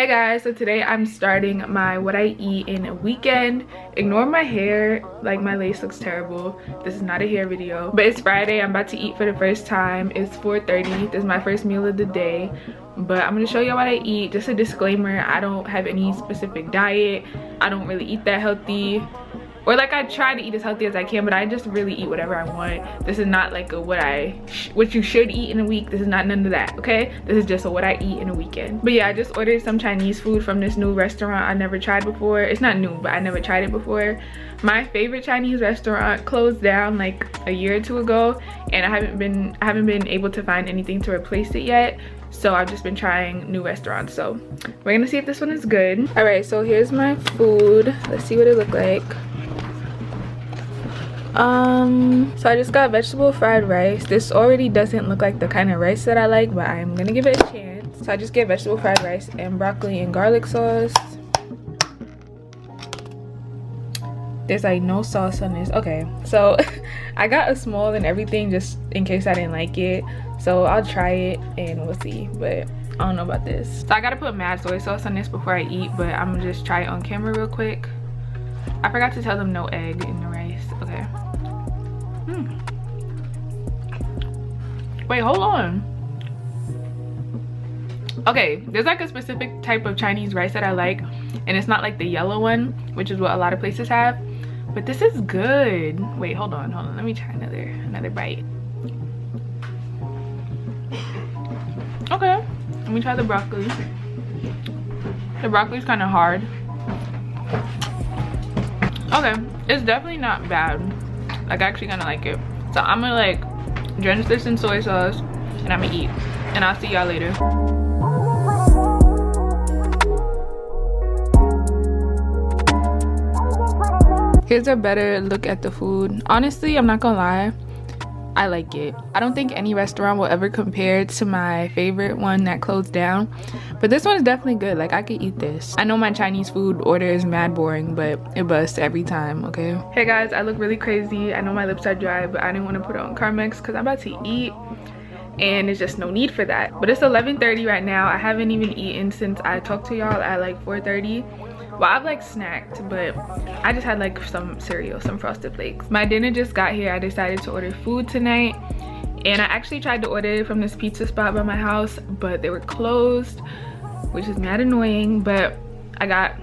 Hey guys, so today I'm starting my what I eat in a weekend. Ignore my hair, like my lace looks terrible. This is not a hair video, but it's Friday. I'm about to eat for the first time. It's 4:30. This is my first meal of the day, but I'm gonna show you what I eat. Just a disclaimer, I don't have any specific diet. I don't really eat that healthy, or like I try to eat as healthy as I can, but I just really eat whatever I want. This is not like a what you should eat in a week. This is not none of that, okay? This is just a what I eat in a weekend. But yeah, I just ordered some Chinese food from this new restaurant I never tried before. It's not new, but I never tried it before. My favorite Chinese restaurant closed down like a year or two ago, and I haven't been able to find anything to replace it yet. So I've just been trying new restaurants. So we're gonna see if this one is good. All right, so here's my food. Let's see what it looked like. So I just got vegetable fried rice. This already doesn't look like the kind of rice that I like, but I'm gonna give it a chance. So I just get vegetable fried rice and broccoli and garlic sauce. There's like no sauce on this. Okay, so I got a small and everything just in case I didn't like it. So I'll try it and we'll see, but I don't know about this. So I gotta put mad soy sauce on this before I eat, but I'm gonna just try it on camera real quick. I forgot to tell them no egg in the rice. Okay. Wait, hold on. Okay, there's like a specific type of Chinese rice that I like, and it's not like the yellow one, which is what a lot of places have, but this is good. Wait, hold on, let me try another bite. Okay, let me try the broccoli. The broccoli's kind of hard. Okay, it's definitely not bad. Like, I actually kind of like it. So I'm gonna like drench this in soy sauce and I'm gonna eat, and I'll see y'all later. Here's a better look at the food. Honestly, I'm not gonna lie, I like it. I don't think any restaurant will ever compare to my favorite one that closed down, but this one is definitely good. Like, I could eat this. I know my Chinese food order is mad boring, but it busts every time, okay? Hey guys, I look really crazy. I know my lips are dry, but I didn't want to put on Carmex because I'm about to eat, and there's just no need for that. But it's 11:30 right now. I haven't even eaten since I talked to y'all at like 4:30. Well, I've like snacked, but I just had like some cereal, some Frosted Flakes. My dinner just got here. I decided to order food tonight, and I actually tried to order it from this pizza spot by my house, but they were closed, which is mad annoying. But I got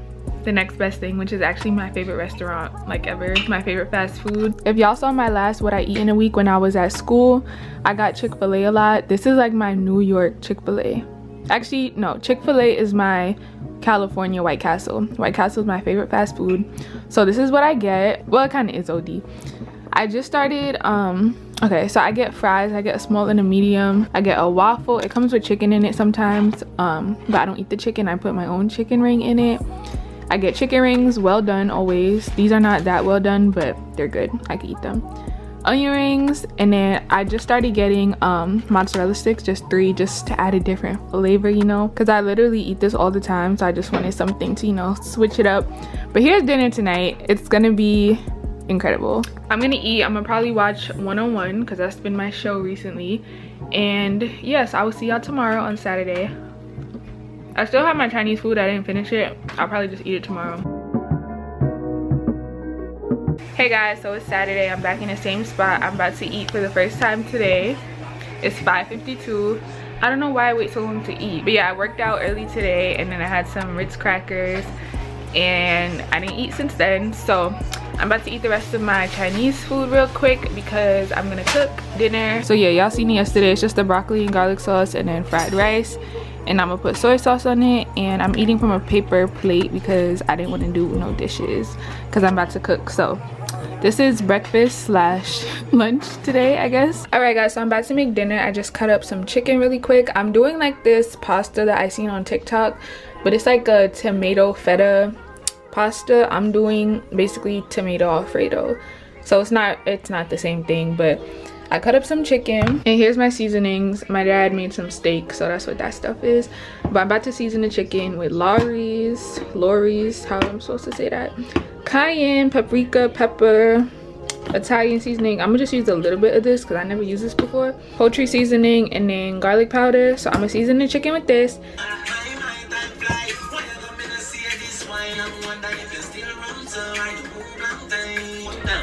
the next best thing, which is actually my favorite restaurant like ever, my favorite fast food. If y'all saw my last what I eat in a week when I was at school, I got Chick-fil-A a lot. This is like my New York Chick-fil-A. Actually, no, Chick-fil-A is my California White Castle. White Castle is my favorite fast food. So this is what I get. Well, it kind of is OD. I just started, okay, so I get fries. I get a small and a medium. I get a waffle. It comes with chicken in it sometimes, but I don't eat the chicken. I put my own chicken ring in it. I get chicken rings, well done always. These are not that well done, but they're good. I can eat them. Onion rings, and then I just started getting mozzarella sticks, just 3, just to add a different flavor, you know, because I literally eat this all the time, so I just wanted something to, you know, switch it up. But here's dinner tonight. It's gonna be incredible. I'm gonna eat. I'm gonna probably watch 101 because that's been my show recently, and yes, I will see y'all tomorrow on Saturday. I still have my Chinese food. I didn't finish it. I'll probably just eat it tomorrow. Hey guys, so it's Saturday. I'm back in the same spot. I'm about to eat for the first time today. It's 5:52. I don't know why I wait so long to eat, but yeah, I worked out early today, and then I had some Ritz crackers, and I didn't eat since then. So I'm about to eat the rest of my Chinese food real quick because I'm gonna cook dinner. So yeah, y'all seen it yesterday. It's just the broccoli and garlic sauce and then fried rice, and I'm gonna put soy sauce on it, and I'm eating from a paper plate because I didn't want to do no dishes because I'm about to cook. So this is breakfast slash lunch today, I guess. All right guys, so I'm about to make dinner. I just cut up some chicken really quick. I'm doing like this pasta that I seen on TikTok, but it's like a tomato feta pasta. I'm doing basically tomato alfredo, so it's not the same thing, but I cut up some chicken, and here's my seasonings. My dad made some steak, so that's what that stuff is. But I'm about to season the chicken with Lawry's, how I'm supposed to say that, cayenne, paprika, pepper, Italian seasoning. I'm gonna just use a little bit of this because I never used this before, poultry seasoning, and then garlic powder. So I'm gonna season the chicken with this.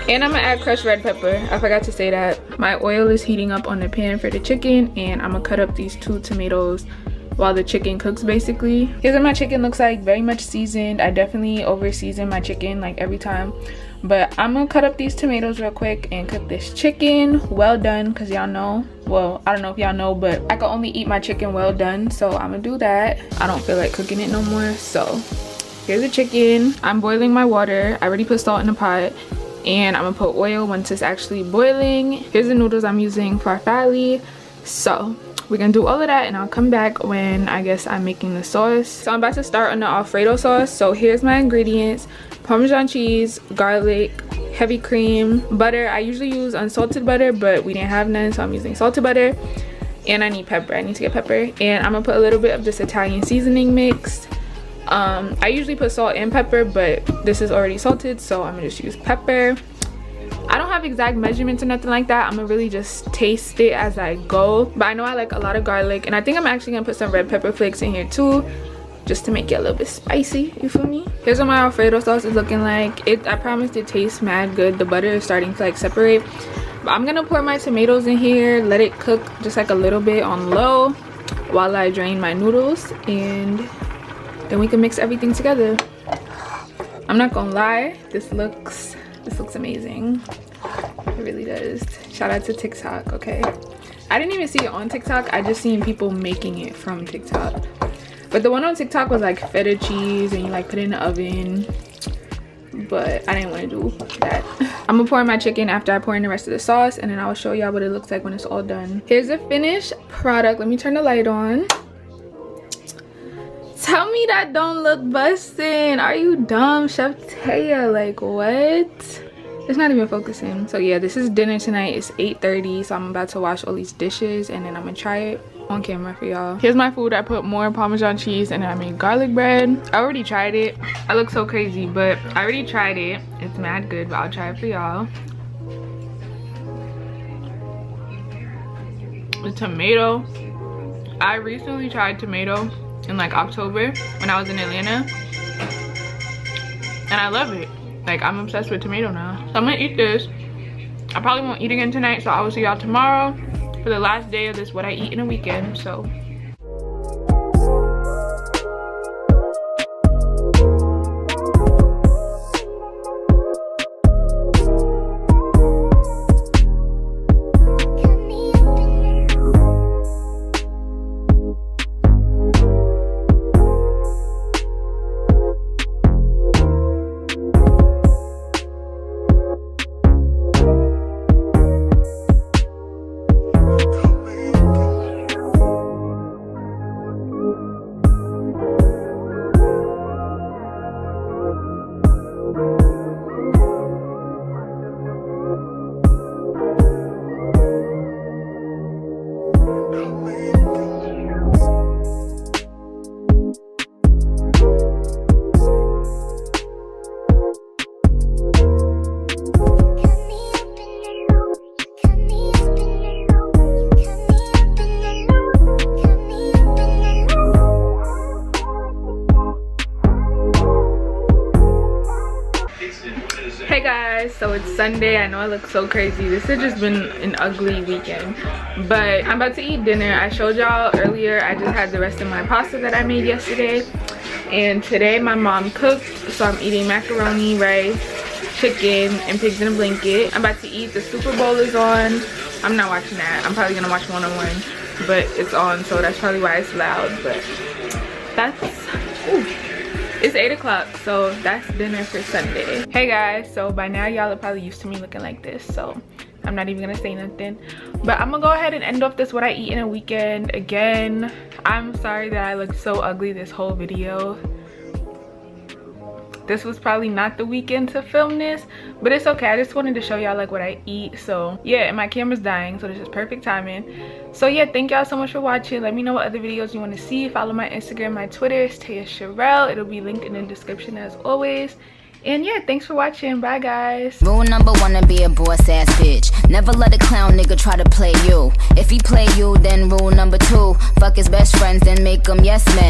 And I'm gonna add crushed red pepper. I forgot to say that. My oil is heating up on the pan for the chicken, and I'm gonna cut up these 2 tomatoes while the chicken cooks. Basically, here's what my chicken looks like. Very much seasoned. I definitely over season my chicken like every time, but I'm gonna cut up these tomatoes real quick and cook this chicken well done, because y'all know, well, I don't know if y'all know, but I can only eat my chicken well done, so I'm gonna do that. I don't feel like cooking it no more. So here's the chicken. I'm boiling my water. I already put salt in the pot, and I'm gonna put oil once it's actually boiling. Here's the noodles I'm using, farfalle. So we're gonna do all of that, and I'll come back when I guess I'm making the sauce. So I'm about to start on the Alfredo sauce. So here's my ingredients: Parmesan cheese, garlic, heavy cream, butter. I usually use unsalted butter, but we didn't have none, so I'm using salted butter. And I need pepper. I need to get pepper. And I'm gonna put a little bit of this Italian seasoning mix. I usually put salt and pepper, but this is already salted, so I'm gonna just use pepper. I don't have exact measurements or nothing like that. I'm gonna really just taste it as I go, but I know I like a lot of garlic, and I think I'm actually gonna put some red pepper flakes in here too, just to make it a little bit spicy. You feel me? Here's what my Alfredo sauce is looking like. I promise it tastes mad good. The butter is starting to like separate, but I'm gonna pour my tomatoes in here, let it cook just like a little bit on low while I drain my noodles, and then we can mix everything together. I'm not gonna lie, this looks amazing. It really does. Shout out to TikTok. Okay, I didn't even see it on TikTok. I just seen people making it from TikTok, but the one on TikTok was like feta cheese and you like put it in the oven, but I didn't want to do that. I'm gonna pour my chicken after I pour in the rest of the sauce, and then I'll show y'all what it looks like when it's all done. Here's the finished product. Let me turn the light on. Tell me that don't look busting. Are you dumb, Chef Taya? Like, what? It's not even focusing. So yeah, this is dinner tonight. It's 8:30, so I'm about to wash all these dishes, and then I'm gonna try it on camera for y'all. Here's my food. I put more Parmesan cheese, and I made garlic bread. I already tried it. I look so crazy, but I already tried it. It's mad good, but I'll try it for y'all. The tomato. I recently tried tomato in like October when I was in Atlanta, and I love it. Like, I'm obsessed with tomato now. So I'm gonna eat this. I probably won't eat again tonight, so I will see y'all tomorrow for the last day of this what I eat in a weekend. So hey guys, so it's Sunday. I know I look so crazy. This has just been an ugly weekend, but I'm about to eat dinner. I showed y'all earlier I just had the rest of my pasta that I made yesterday, and today my mom cooked, so I'm eating macaroni, rice, chicken, and pigs in a blanket. I'm about to eat. The Super Bowl is on. I'm not watching that. I'm probably gonna watch one-on-one, but it's on, so that's probably why it's loud. But that's it's 8 o'clock, so that's dinner for Sunday. Hey guys, so by now y'all are probably used to me looking like this, so I'm not even gonna say nothing, but I'm gonna go ahead and end off this what I eat in a weekend. Again, I'm sorry that I look so ugly this whole video. This was probably not the weekend to film this, but it's okay. I just wanted to show y'all like what I eat. So yeah, and my camera's dying, so this is perfect timing. So yeah, thank y'all so much for watching. Let me know what other videos you want to see. Follow my Instagram, my Twitter. It's taiyashirelle. It'll be linked in the description as always. And yeah, thanks for watching. Bye guys. Rule number 1 to be a boss ass bitch. Never let a clown nigga try to play you. If he play you, then rule number 2, fuck his best friends, then make them yes men.